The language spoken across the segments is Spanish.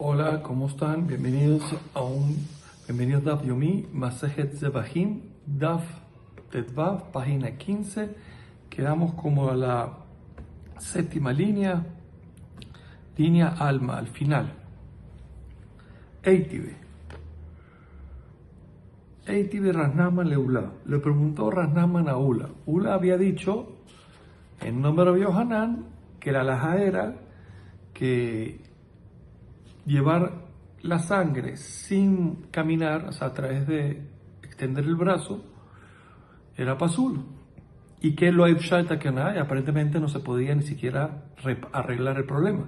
Hola, ¿cómo están? Bienvenidos a Daf Yomi, Masejet Zevahim, Daf Tetvav, página 15. Quedamos como a la séptima línea alma, al final. Eitive Rasnaman Leula. Le preguntó Rasnaman a Ula. Ula había dicho, en nombre de Yohanan, que la alajá era que llevar la sangre sin caminar, o sea, a través de extender el brazo, era pasul. Y que lo Ifshalta que nada, y aparentemente no se podía ni siquiera arreglar el problema.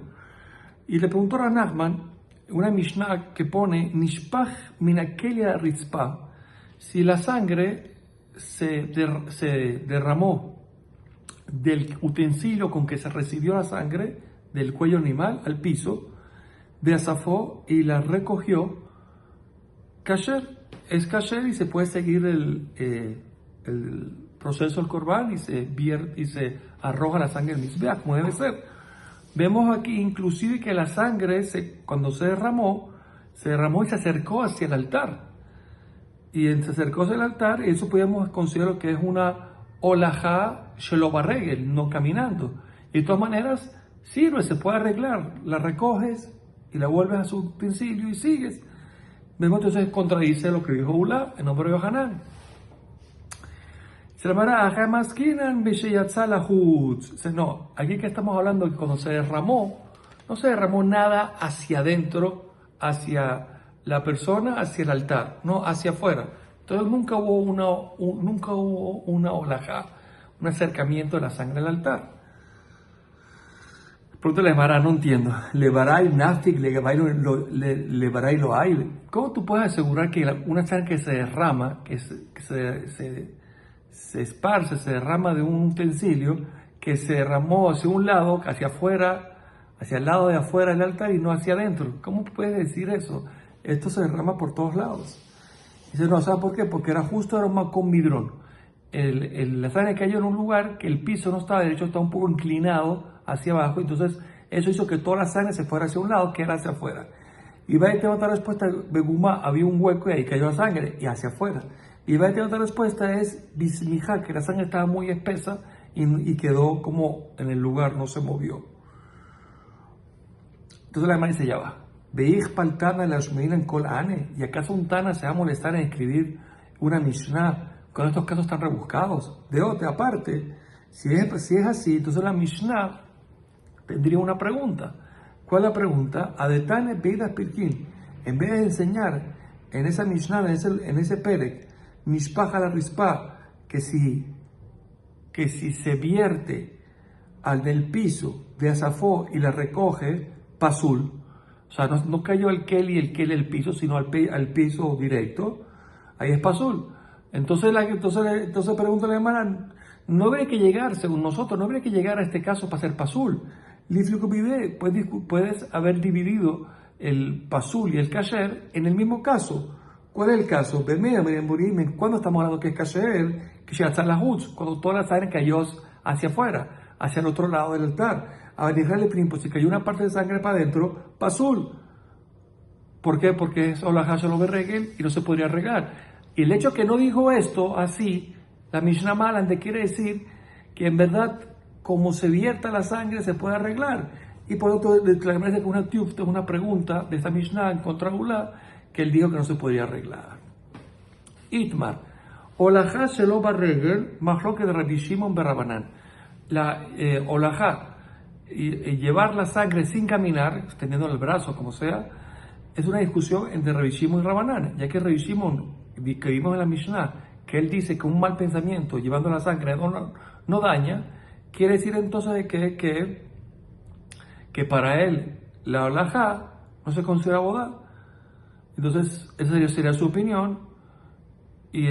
Y le preguntó a Nachman, una Mishnah que pone, Nishpach minakelia ritzpa, si la sangre se derramó del utensilio con que se recibió la sangre, del cuello animal al piso, de Asafó y la recogió, kasher, es kasher y se puede seguir el proceso del Corban y se arroja la sangre en Mizbeach, como debe ser. Vemos aquí inclusive que la sangre, cuando se derramó y se acercó hacia el altar. Y se acercó hacia el altar, y eso podemos considerar que es una olajá shelobarregel, no caminando. Y de todas maneras, sirve, se puede arreglar, la recoges y la vuelves a su utensilio y sigues. Vemos entonces contradice lo que dijo Ula en nombre de Yohanan. No, aquí que estamos hablando que cuando se derramó, no se derramó nada hacia adentro, hacia la persona, hacia el altar, no hacia afuera. Entonces nunca hubo una olajá, un acercamiento de la sangre al altar. Pronto le Mara, no entiendo. Levaray nafik, levaray lo hay. ¿Cómo tú puedes asegurar que una sangre que se derrama, que se esparce, se derrama de un utensilio, que se derramó hacia un lado, hacia afuera, hacia el lado de afuera del altar y no hacia adentro? ¿Cómo puedes decir eso? Esto se derrama por todos lados. Dice, no, ¿sabes por qué? Porque era un macón midrón. La sangre cayó en un lugar que el piso no estaba derecho, estaba un poco inclinado hacia abajo, entonces eso hizo que toda la sangre se fuera hacia un lado, que era hacia afuera. Y va a tener otra respuesta, Begumá, había un hueco y ahí cayó la sangre, y hacia afuera. Y va a tener otra respuesta, es Bismijá, que la sangre estaba muy espesa y quedó como en el lugar, no se movió. Entonces la hermana dice, ya va. Veij paltana la en kol ane. ¿Y acaso un Tana se va a molestar en escribir una Mishnah con estos casos tan rebuscados? De otra aparte, si es así, entonces la Mishnah tendría una pregunta. ¿Cuál es la pregunta? Adetane Beidas Pirkin. En vez de enseñar en esa Mishnah, en ese Perek, Mishpach la Rispa, que si se vierte al del piso de Asafó y la recoge, pasul. O sea, no cayó el keli el piso, sino al piso directo. Ahí es pasul. Entonces pregunta la hermana, no habría que llegar, según nosotros, no habría que llegar a este caso para hacer pasul. Puedes haber dividido el pasul y el kasher en el mismo caso. ¿Cuál es el caso? ¿Cuándo estamos hablando que es kasher? Que cuando toda la sangre cayó hacia afuera, hacia el otro lado del altar. A dejarle primero, si cayó una parte de sangre para adentro, pasul. ¿Por qué? Porque es olajá shelobarregel y no se podría arreglar. Y el hecho que no dijo esto así, la Mishnah Malande quiere decir que en verdad, como se vierta la sangre, se puede arreglar. Y por otro, la verdad es que una pregunta de esta Mishnah en contra de Ula, que él dijo que no se podía arreglar. Itmar, olajá shelobarregel, mahloket de Rabbi Shimon berabanan. La olajá, llevar la sangre sin caminar, extendiendo el brazo, como sea, es una discusión entre Rabbi Shimon y Rabanán, ya que Rabbi Shimon, que vimos en la Mishnah, que él dice que un mal pensamiento llevando la sangre no daña, quiere decir entonces que para él la olajá no se considera bodá. Entonces, esa sería su opinión, y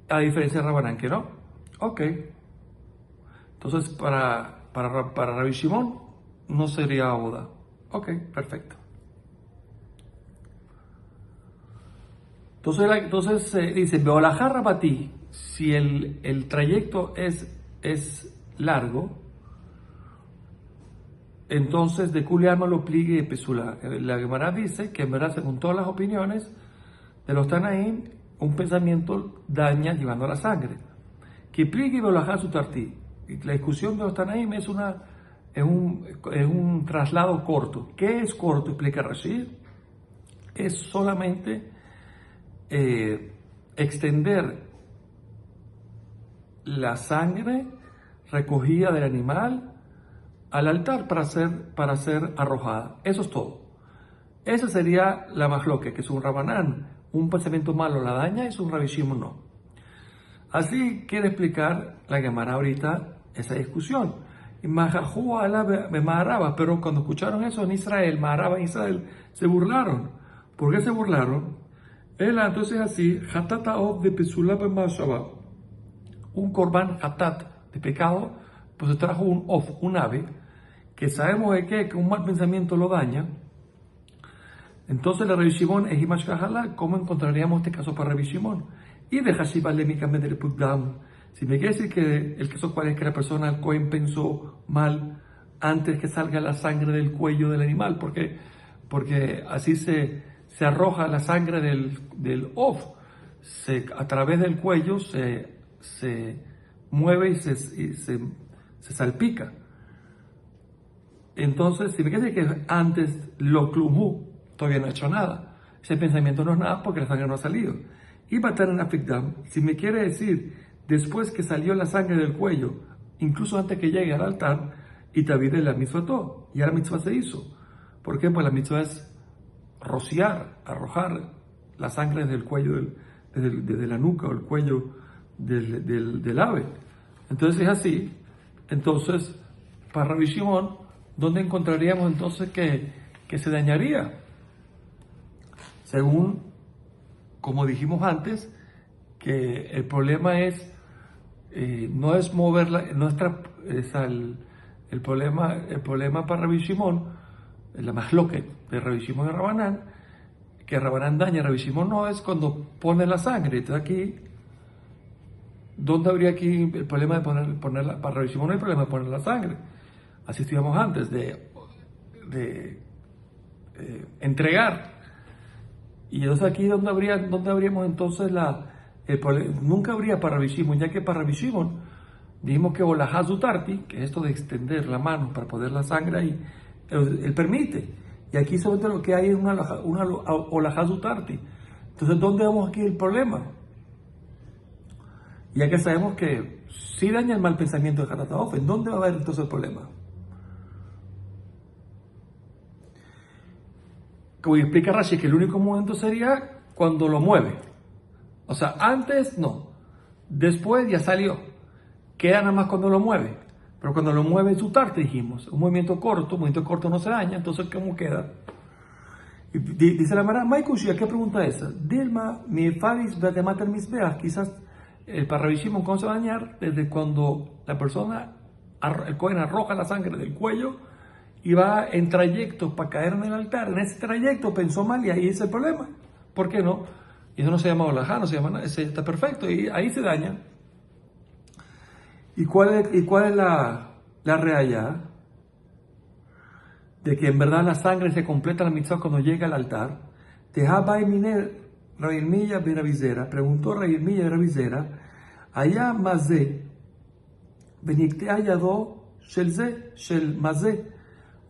a diferencia de Rabanán, que no. Ok. Entonces, para Rabbi Shimon no sería bodá. Ok, perfecto. Entonces dice, Beolajá Rabatí, si el trayecto es largo, entonces de Kuliama lo pligue y pesula. La Gemara dice que en verdad, según todas las opiniones de los Tanaim, un pensamiento daña llevando a la sangre. Que pligue y volajá su tartí. La discusión de los Tanaim es un traslado corto. ¿Qué es corto? Explica Rashid. Es solamente extender la sangre recogida del animal al altar para ser arrojada. Eso es todo. Esa sería la mahloque, que es un rabanán. Un pensamiento malo la daña, es un Rabbi Shimon no. Así quiere explicar la Gemara ahorita esa discusión. Y Mahajú ala Maharaba, pero cuando escucharon eso en Israel, Maharaba en Israel, se burlaron. ¿Por qué se burlaron? Entonces así, Hatata of de Pesula B'Mashaba, un korban hatat de pecado, pues se trajo un ave, que sabemos de que un mal pensamiento lo daña. Entonces la Rabbi Shimon es Himash Kahala. ¿Cómo encontraríamos este caso para Rabbi Shimon? Y de Hashiv Alemikamente de Pudam. Si me quiere decir que el caso cuál es que la persona, el Cohen, pensó mal antes que salga la sangre del cuello del animal, porque así se arroja la sangre del of, a través del cuello se mueve y se salpica. Entonces, si me quiere decir que antes lo clumú, todavía no ha hecho nada. Ese pensamiento no es nada porque la sangre no ha salido. Y matar en Afikdam, si me quiere decir después que salió la sangre del cuello, incluso antes que llegue al altar, y David la mitzvah todo. Ya la mitzvah se hizo. ¿Por qué? Pues la mitzvah es rociar, arrojar la sangre desde el cuello, desde la nuca o el cuello del ave. Entonces es así. Entonces, para Rabbi Shimon, ¿dónde encontraríamos entonces que se dañaría? Según, como dijimos antes, que el problema no es moverla, el problema para Rabbi Shimon, la mahloket de Rabbi Shimon y Rabanán, que Rabanán daña, Rabbi Shimon no, es cuando pone la sangre. Entonces aquí, ¿dónde habría aquí el problema de ponerla? Para Rabbi Shimon no hay problema de poner la sangre. Así estudiamos antes, de entregar. Y entonces aquí, ¿dónde habríamos entonces nunca habría para Rabbi Shimon, ya que para Rabbi Shimon dijimos que Olahazu Tarti, que es esto de extender la mano para poner la sangre ahí, él permite. Y aquí solamente lo que hay es una Olahazu Tarti. Entonces, ¿dónde vemos aquí el problema? Ya que sabemos que si daña el mal pensamiento de Hatataof, ¿en dónde va a haber entonces el problema? Como explica Rashi, que el único momento sería cuando lo mueve. O sea, antes no. Después ya salió. Queda nada más cuando lo mueve. Pero cuando lo mueve su tarte, dijimos, un movimiento corto no se daña, entonces ¿cómo queda? Y dice la Mara, Maikushia, ¿qué pregunta es esa? Dilma, mi faris beatemater misbeach, quizás el para Rabbi Shimon, ¿cómo se va a dañar? Desde cuando la persona, el Cohen arroja la sangre del cuello y va en trayecto para caer en el altar. En ese trayecto pensó mal y ahí es el problema. ¿Por qué no? Y eso no se llama olajá, no se llama nada, está perfecto y ahí se daña. ¿Y cuál es la realla? De que en verdad la sangre se completa la mitzvah cuando llega al altar. Tehabai miner Rabirmilla Beravizera, preguntó Rabirmilla Beravizera, allá mazé, benikte ayado shelze, shel mazé,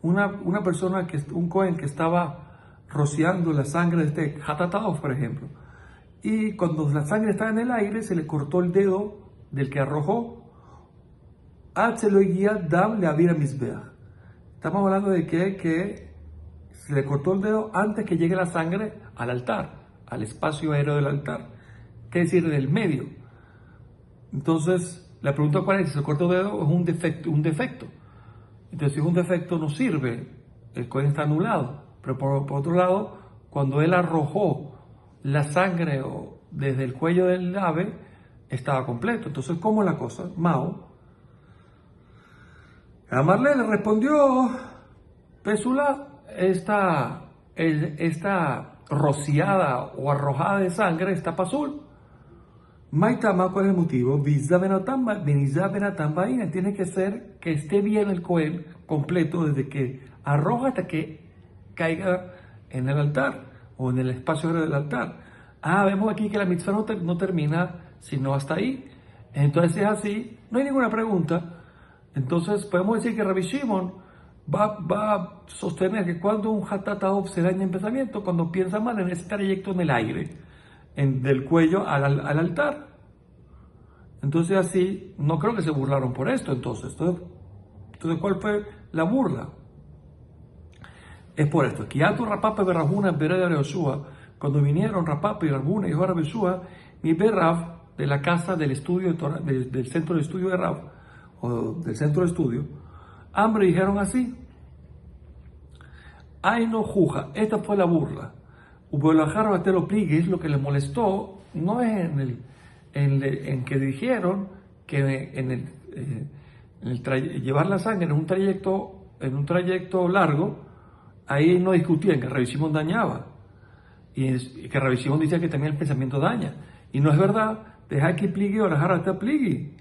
una persona, un Cohen que estaba rociando la sangre de este Hatataof, por ejemplo, y cuando la sangre estaba en el aire, se le cortó el dedo del que arrojó. Dam le avira misbeach. Estamos hablando de que se le cortó el dedo antes que llegue la sangre al altar, al espacio aéreo del altar, ¿qué decir? Del medio. Entonces, la pregunta cuál es, si se cortó el dedo es un defecto. Entonces, si es un defecto no sirve, el Cohen está anulado. Pero por otro lado, cuando él arrojó la sangre desde el cuello del ave, estaba completo. Entonces, ¿cómo es la cosa? Mao Amarle le respondió, Pesula, esta rociada o arrojada de sangre está pasul. Maitama, ¿cuál es el motivo? Visa Benatán Baina. Tiene que ser que esté bien el Cohen completo desde que arroja hasta que caiga en el altar o en el espacio del altar. Vemos aquí que la mitzvah no termina sino hasta ahí. Entonces es así, no hay ninguna pregunta. Entonces podemos decir que Rabbi Shimon va a sostener que cuando un Hatatahov se daña en pensamiento, cuando piensa mal en ese trayecto en el aire, del cuello al altar. Entonces así, no creo que se burlaron por esto. Entonces, ¿cuál fue la burla? Es por esto. Kiatu Rapapa y Rabuna Bered de Yoshua, cuando vinieron Rapapa y Rabuna y Rabbi Yoshua, mi Berrav, de la casa del estudio de Torah, del centro de estudio de Rav, o del centro de estudio, hambre dijeron así: ay no juja, esta fue la burla. Ubelajar Batelo Pligue, es lo que les molestó, no es en que dijeron que llevar la sangre en un trayecto largo, ahí no discutían que Rabbi Shimon dañaba, y que Rabbi Shimon decía que también el pensamiento daña, y no es verdad. Deja que pligue o dejar hasta pligue.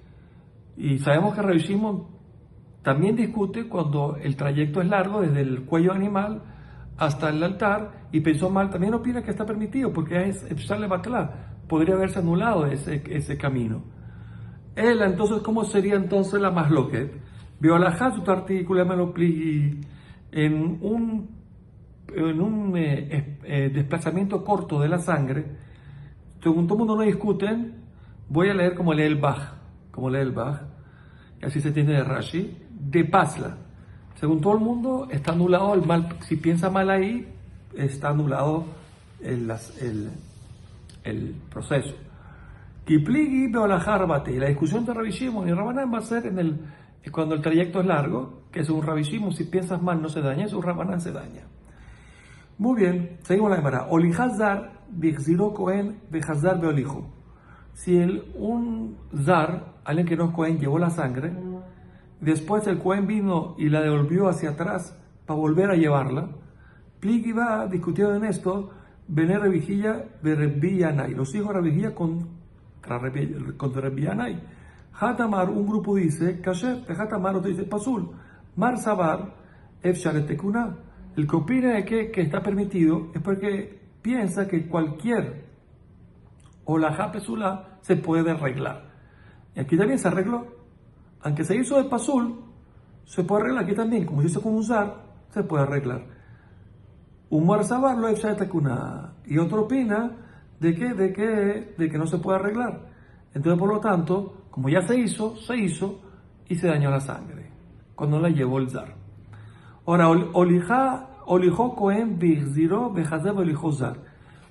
Y sabemos que Rabbi Shimon también discute cuando el trayecto es largo, desde el cuello animal hasta el altar, y pensó mal, también opina que está permitido, porque es Epsal Batlá, podría haberse anulado ese camino. Entonces, ¿cómo sería entonces la masloquet? Vio la su artículo me lo pligue en un desplazamiento corto de la sangre. Según todo el mundo no discuten, voy a leer como lee el Bach, y así se entiende de Rashi, de Pasla. Según todo el mundo, está anulado el mal. Si piensa mal ahí, está anulado el proceso. Kipligi beolajarbate. La discusión de Rabbi Shimon y Rabanán va a ser cuando el trayecto es largo, que según Rabbi Shimon, si piensas mal no se daña, según Rabanán se daña. Muy bien, seguimos la Gemara. Olihazar bixiro Cohen bejazar beolijo. Si un zar, alguien que no es Cohen, llevó la sangre, después el Cohen vino y la devolvió hacia atrás para volver a llevarla, Pligi va discutiendo en esto, Bené Revijilla de Rebbi Yanai, los hijos de Revijilla contra Rebbi Yanai. Hatamar, un grupo dice, Kasher, Hatamar, otro dice, Pasul, Mar Sabar, Efsharetekuna. El que opina de que está permitido es porque piensa que cualquier olajá pesula se puede arreglar. Y aquí también se arregló. Aunque se hizo de pasul, se puede arreglar. Aquí también, como se hizo con un zar, se puede arreglar. Umar Sabar lo una. Y otro opina de que no se puede arreglar. Entonces, por lo tanto, como ya se hizo y se dañó la sangre cuando la llevó el zar. Ahora, olijó Cohen bixziro bejazé olijó zar.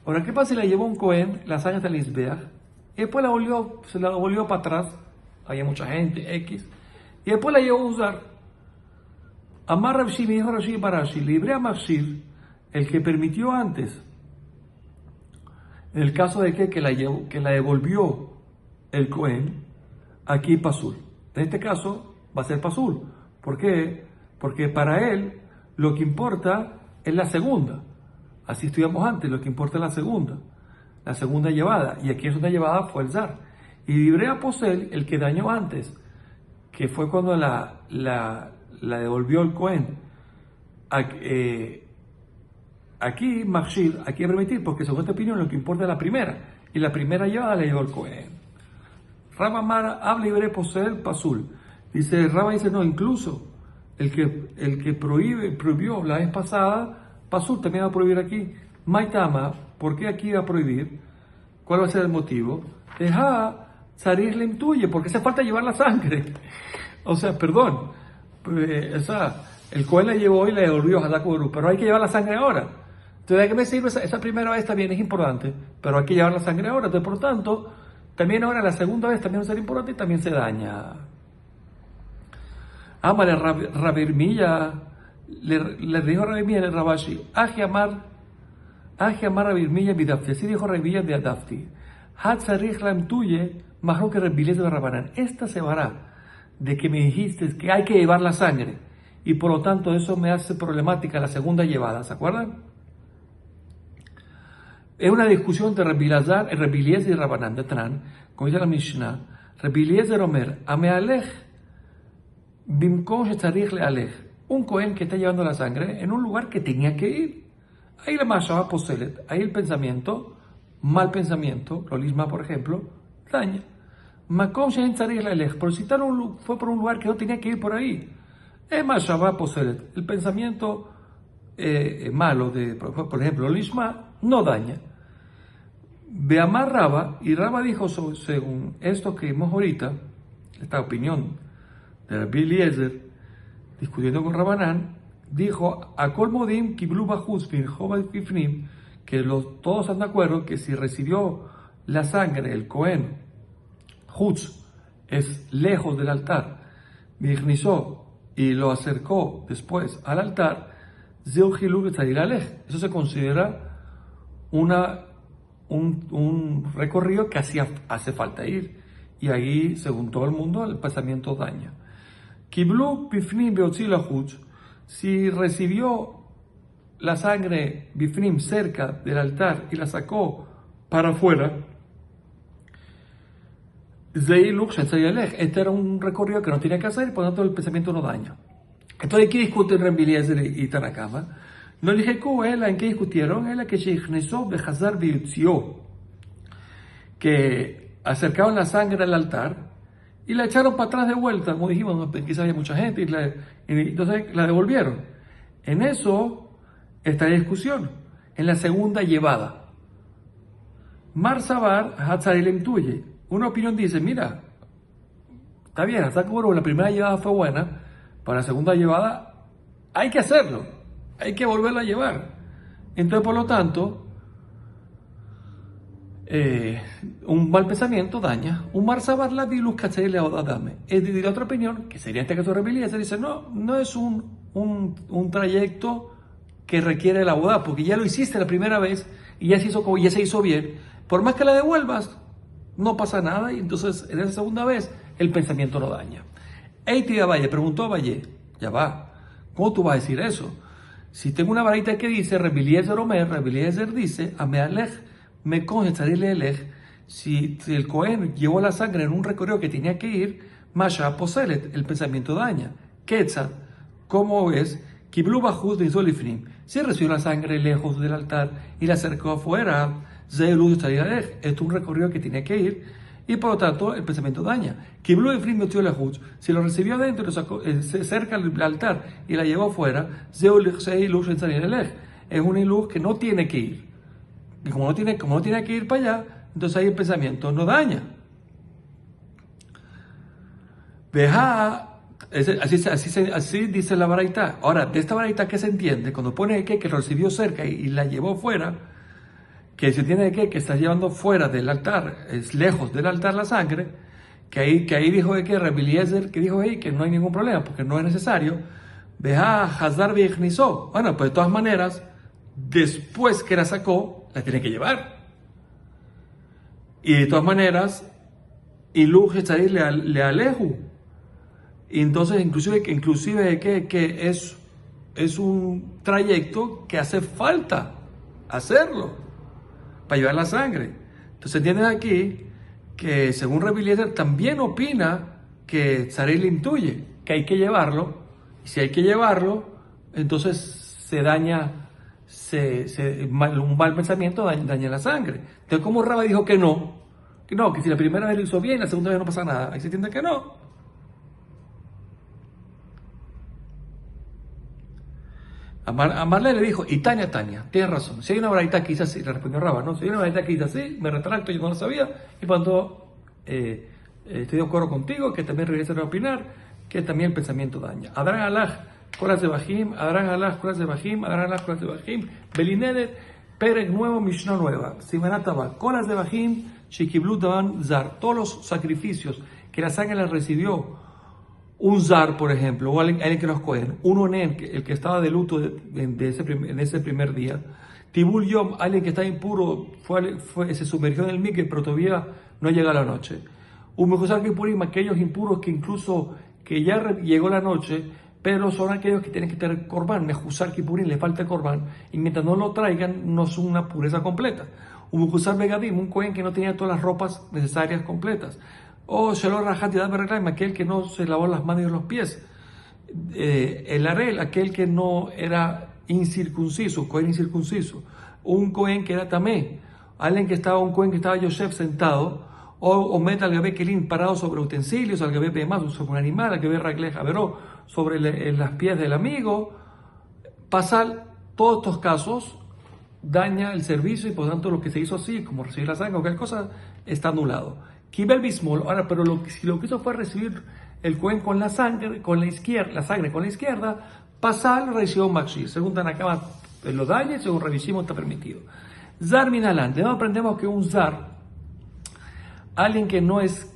Ahora, ¿qué pasa si la llevó un Cohen, la sangre del Isbeach, y después se la volvió para atrás? Había mucha gente, X, y después la llevó a usar. Amar Rabshi, mi hijo Rashi Barashi, libre a Mashir, el que permitió antes, en el caso de que la devolvió el Cohen, aquí Pasul. En este caso va a ser Pasul. ¿Por qué? Porque para él lo que importa es la segunda. Así estudiamos antes, lo que importa es la segunda llevada. Y aquí es una llevada fue el zar. Y libre a Posel, el que dañó antes, que fue cuando la devolvió el Cohen. Aquí, Machshir, aquí hay que permitir, porque según esta opinión lo que importa es la primera. Y la primera llevada la llevó el Cohen. Rabba Mara habla libre Posel, Pasul. Dice, Rabba dice, no, incluso el que prohibió la vez pasada, Pasul también va a prohibir aquí. Maitama, ¿por qué aquí va a prohibir? ¿Cuál va a ser el motivo? Deja salir le intuye, porque hace falta llevar la sangre. O sea, perdón. El Cohen la llevó y la devolvió a Hadaku, pero hay que llevar la sangre ahora. Entonces, ¿de qué me sirve esa primera vez? También es importante, pero hay que llevar la sangre ahora. Entonces, por lo tanto, también ahora la segunda vez también va a ser importante y también se daña. Ámale, Rabirmilla, le dijo Rabirmilla el Rabashi, Aji amar Rabirmilla bidafti, así dijo Rabirmilla de Adafti, Hatzarich lam tuye, majro que Rabirmilla de Rabanán. Esta se vará de que me dijiste que hay que llevar la sangre, y por lo tanto eso me hace problemática la segunda llevada, ¿se acuerdan? Es una discusión de Rabbi Elazar, Rabbi Eliezer y Rabanán de Tran, como dice la Mishnah, Rabbi Eliezer Omer, Amealech, Bimkom shetzarich lealech, un Cohen que está llevando la sangre en un lugar que tenía que ir. Ahí la Mashava poselet, ahí el pensamiento, mal pensamiento, Lolisma por ejemplo, daña. Makom shetzarich lealech, por si fue por un lugar que no tenía que ir por ahí. Es Mashava poselet, el pensamiento malo, por ejemplo, Lolisma, no daña. Beamar Raba, y Raba dijo según esto que vimos ahorita, esta opinión de Rabbi Eliezer, discutiendo con Rabanán, dijo, Akol Modim Kiblu Bajuz Bifnim, que todos están de acuerdo que si recibió la sangre, el Cohen, Hutz, es lejos del altar, Vignizó, y lo acercó después al altar, Zeu Hilu Betzaril Alej. Eso se considera un recorrido que hace falta ir. Y ahí, según todo el mundo, el pensamiento daña. Kiblu Bifnim Beotzil Hutz, si recibió la sangre Bifnim cerca del altar y la sacó para afuera, este era un recorrido que no tenía que hacer y por lo tanto el pensamiento no daña. Entonces, ¿qué discuten Rabbi Eliezer y Tanakama? No dije ¿en qué discutieron? Es la que Sheichnesó Bejazar Biyutzió, que acercaban la sangre al altar y la echaron para atrás de vuelta, como dijimos, quizás había mucha gente, y entonces la devolvieron. En eso está la discusión, en la segunda llevada. Mar Sabar Hatzarelem Tuye. Una opinión dice, mira, está bien, hasta como la primera llevada fue buena, para la segunda llevada hay que hacerlo, hay que volverla a llevar. Entonces, por lo tanto, un mal pensamiento daña. Un Mar Sabar la diluz cachai le odadame. Es decir, otra opinión, que sería este caso de Rabbi Eliezer, dice, no es un trayecto que requiere la boda, porque ya lo hiciste la primera vez y ya se hizo bien. Por más que la devuelvas, no pasa nada, y entonces en esa segunda vez el pensamiento no daña. Eiti de Valle preguntó a Valle, ya va, ¿cómo tú vas a decir eso? Si tengo una varita que dice, Rabbi Eliezer Omer, Rabbi Eliezer dice, Amealech, me coge Elech, si el Cohen llevó la sangre en un recorrido que tenía que ir, Masha Poselet, el pensamiento daña. Ketzat, ¿cómo es? Kiblu Bajuz de Zolifrim, si recibió la sangre lejos del altar y la acercó afuera, esto es un recorrido que tiene que ir y por lo tanto el pensamiento daña. Si lo recibió adentro y lo sacó cerca del altar y la llevó afuera, es una luz que no tiene que ir. Y como no tiene que ir para allá, entonces ahí el pensamiento no daña. Así dice la baraita. Ahora, de esta baraita, ¿qué se entiende? Cuando pone que lo recibió cerca y la llevó fuera, que se entiende que está llevando fuera del altar, es lejos del altar la sangre, que ahí dijo que Rabbi Eliezer, que dijo ahí que no hay ningún problema, porque no es necesario. Hazar Vignizó. Bueno, pues de todas maneras, después que la sacó, la tiene que llevar. Y de todas maneras, Ilu Hetzair le aleju. Y entonces, inclusive que es un trayecto que hace falta hacerlo para llevar la sangre. Entonces entiendes aquí que según Rabbi Eliezer también opina que Tzarei le intuye que hay que llevarlo, y si hay que llevarlo, entonces se daña, un mal pensamiento daña la sangre. Entonces, como Rabba dijo que si la primera vez lo hizo bien, la segunda vez no pasa nada, ahí se entiende que no. Amarle le dijo, y Tania, tienes razón. Si hay una baraita que dice así, le respondió Rabba, ¿no? Si hay una baraita que dice así, me retracto, yo no lo sabía, y cuando estoy de acuerdo contigo, que también regresa a opinar, que también el pensamiento daña. Adran alaj, colas de bajim, Adran alaj, colas de bajim, Adran alaj, colas de bajim, Belinedet, Perek nuevo, Mishnah nueva, Simanataba, colas de bajim, Shikiblu daban zar, todos los sacrificios que la sangre la recibió, un zar, por ejemplo, o alguien que los cogen, un onen, el que estaba de luto en ese primer día, Tibul Yom, alguien que está impuro, se sumergió en el mikve, pero todavía no llega la noche. Un Mejuzar Kipurim, aquellos impuros que incluso que ya llegó la noche, pero son aquellos que tienen que tener Korban, Mejuzar Kipurim, le falta el Korban, y mientras no lo traigan, no es una pureza completa. un Mukhusar Begadim, un Cohen que no tenía todas las ropas necesarias completas. O Shalom Rajat Yad Bereglaim, aquel que no se lavó las manos y los pies. El Arel, aquel que no era incircunciso, Cohen incircunciso. Un Cohen que era Tamé, un Cohen que estaba Yosef sentado, o Met al Gabé Kelim parado sobre utensilios, al Gabé Behemas, sobre un animal, al Gabé Ragleja Veró, sobre las pies del amigo. Pasar todos estos casos daña el servicio y por tanto lo que se hizo así, como recibir la sangre o cualquier cosa, está anulado. Kibel Bismol, ahora, pero si lo que hizo fue recibir el Cohen con la sangre, con la izquierda, la sangre con la izquierda, pasar recibió Maxi. Según Tanakama lo daña, según revisimo está permitido. Zar Minalan, de nuevo aprendemos que un Zar, alguien que no es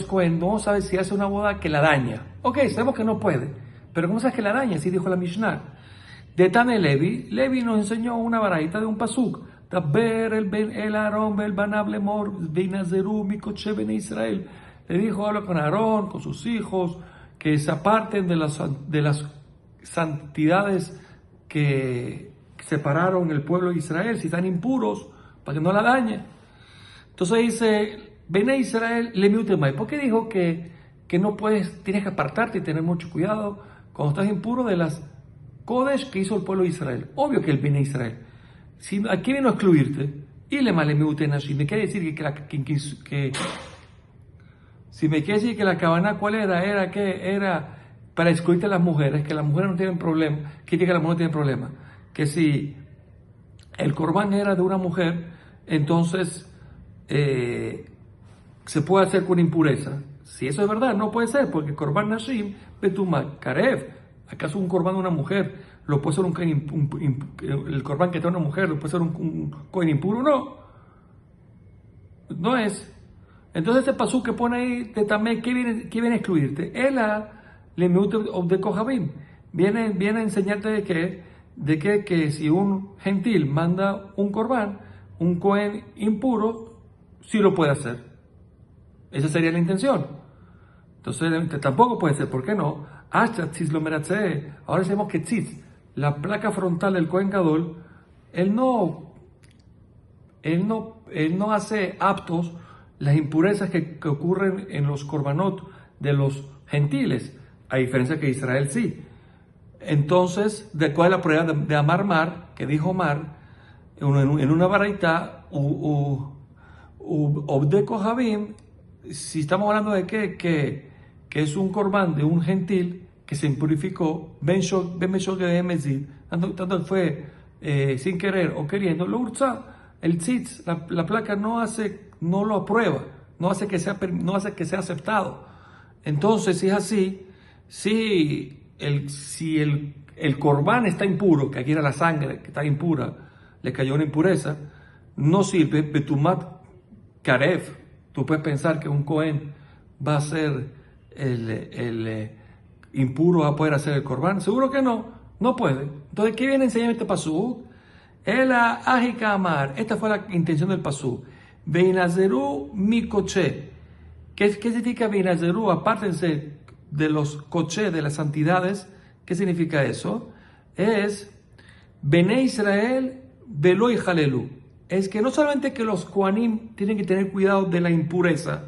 Cohen, no sabe si hace una boda que la daña. Ok, sabemos que no puede, pero ¿cómo sabes que la daña? Así dijo la Mishnah. De Tane Levi nos enseñó una baraita de un pasuk. Taber el Aarón, el Banab Lemor, Beinazeru, Mikoche, Bene Israel. Le dijo, habla con Aarón, con sus hijos, que se aparten de las santidades que separaron el pueblo de Israel, si están impuros, para que no la dañe. Entonces dice, Bene Israel, Lemiutemai. ¿Por qué dijo que no puedes, tienes que apartarte y tener mucho cuidado cuando estás impuro de las Kodesh que hizo el pueblo de Israel? Obvio que el Bene Israel. Si aquí vino a excluirte, y le malemiutenashi, me quiere decir si me quiere decir que la cabana, ¿cuál era? Era para excluirte a las mujeres, que las mujeres no tienen problema, que las mujeres no tienen problema. Que si el corbán era de una mujer, entonces se puede hacer con impureza. Si eso es verdad, no puede ser, porque corbán nashim, betuma karev. ¿Acaso un corbán de una mujer lo puede ser el corbán que tiene una mujer lo puede ser un cohen impuro? No es. Entonces este pasú que pone ahí de Tamé, ¿qué viene a excluirte? Le de Kohabim. Viene a enseñarte de que si un gentil manda un corbán, un cohen impuro, sí lo puede hacer. Esa sería la intención. Entonces tampoco puede ser, ¿por qué no? Ahora sabemos que tzitz, la placa frontal del Cohen Gadol, él no hace aptos las impurezas que ocurren en los korbanot de los gentiles, a diferencia que Israel sí. Entonces, ¿de cuál es la prueba de Amar Mar, que dijo Mar, en una baraita, Obde Kohabim, si estamos hablando de que es un corbán de un gentil que se impurificó, tanto fue sin querer o queriendo, lo urza, el tzitz, la placa no lo aprueba, no hace que sea aceptado. Entonces, si es así, si el corbán está impuro, que aquí era la sangre que está impura, le cayó una impureza, no sirve, betumat karev. Tú puedes pensar que un cohen va a ser el impuro, va a poder hacer el corbán. Seguro que no puede. Entonces, ¿qué viene a enseñar este pasú? Ela agika amar. Esta fue la intención del pasú. Beinazeru mi coche. ¿Qué significa Beinazeru? Apártense de los coche, de las santidades. ¿Qué significa eso? Es Bene Israel velo y jalelu. Es que no solamente que los Kohanim tienen que tener cuidado de la impureza,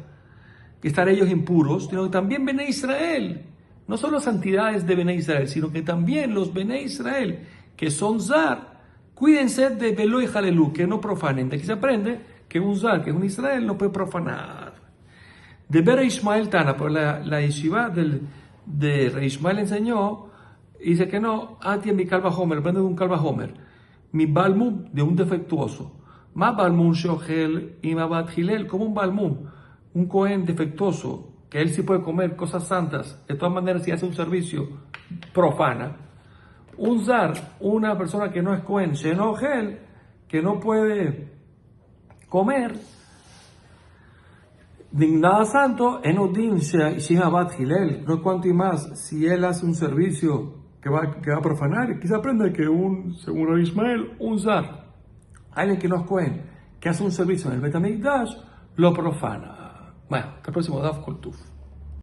que estar ellos impuros, sino que también Bene Israel, no solo santidades de Bene Israel, sino que también los Bene Israel, que son Zar, cuídense de Velo y Jalelú, que no profanen. De aquí se aprende que un Zar, que es un Israel, no puede profanar. De Bere Ishmael Tana, por la yeshiva de Rey Ishmael enseñó, dice que no, Ati mi calva Homer, aprende de un calva Homer, mi Balmum, de un defectuoso. Más Balmum Shohel y Mabat Hilel, como un Balmum, un Cohen defectuoso, que él sí puede comer cosas santas, de todas maneras si hace un servicio profana. Un Zar, una persona que no es Cohen, Shenohel, que no puede comer nada santo, Enodin Shimabat Hilel, no es cuanto y más, si él hace un servicio que va a profanar, quizá aprenda que según Rabbi Ishmael, un Zar, alguien que no es Cohen, que hace un servicio en el Betamikdash, lo profana. Bueno, hasta el próximo Daf Kol Tuf.